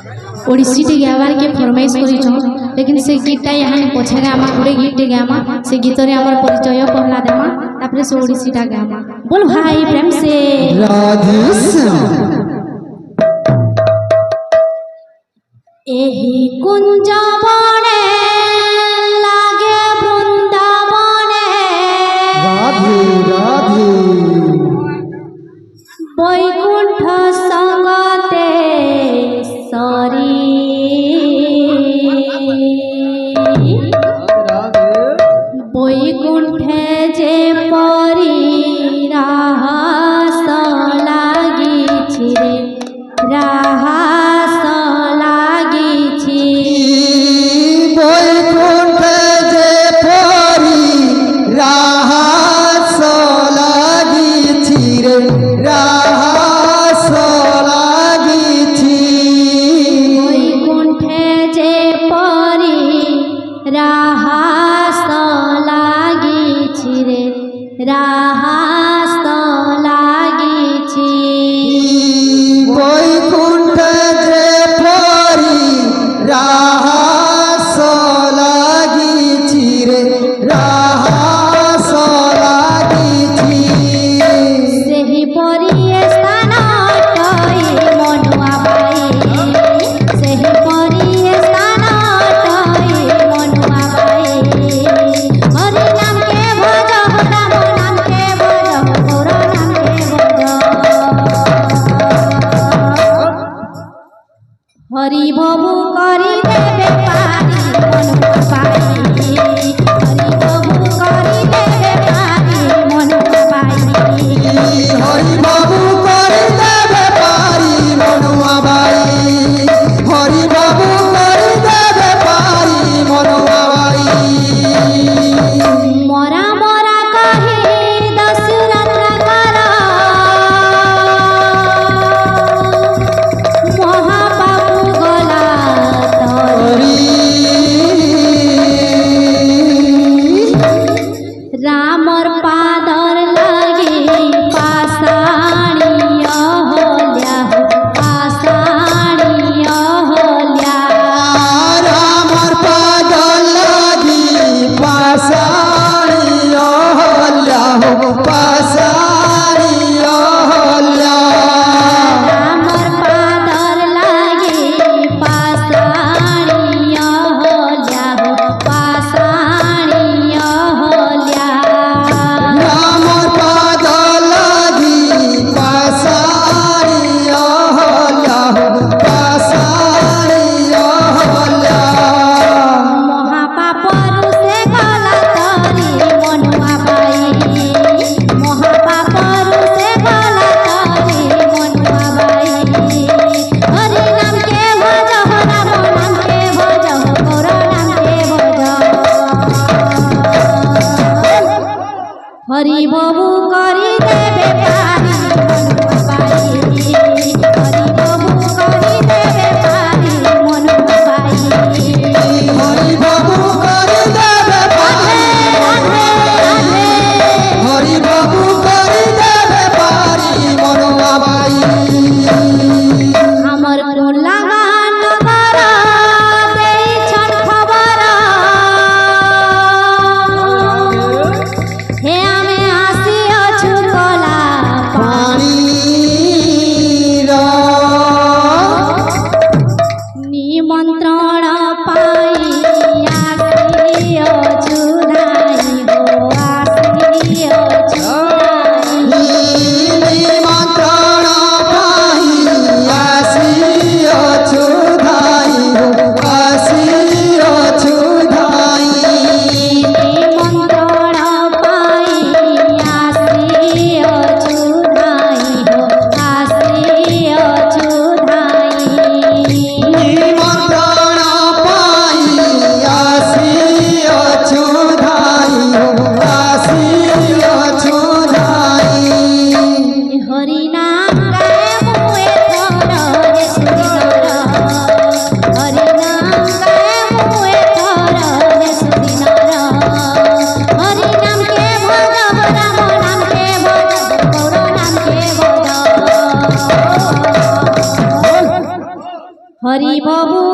ओडिसी टे गावार के फरमाइश करिछ लेकिन से गीतटा यहाँ पछरे आमा गुडे गीत टे गामा से गीत रे हमर परिचय कहला देमा तापरे से ओडिसी टा गामा बोल भाई प्रेम से राधे श्याम। एही कुंज बने लागे वृंदावने राधे राधे बैकुंठ संगते सरी बैकुंठे जे परी राहास लागिछि रे राहास लागिछि बैकुंठ जे परी राहास लागिछि रे राहास लागिछि बैकुंठे जे परी राहास लागिछि रे राहास लागिछि बैकुंठ जे परी राहास लागिछि रे राहास लागिछि सेहि परी स्थान तई मनुआ बाई सेहि परी स्थान तई मनुआ बाई हरि नाम के भज राम नाम के भज गौर नाम के भज हरि बबू करी देवे पारी मनुआ बाई हरि बबू करी देवे पारी मनुआ बाई हरि बाबू कर देवे पारी मनुआ बाई हरि बाबू कर देवे पारी मनुआ बाई मोरा मोरा कही दशरथ करा महाबाबू गला तोरी বাবু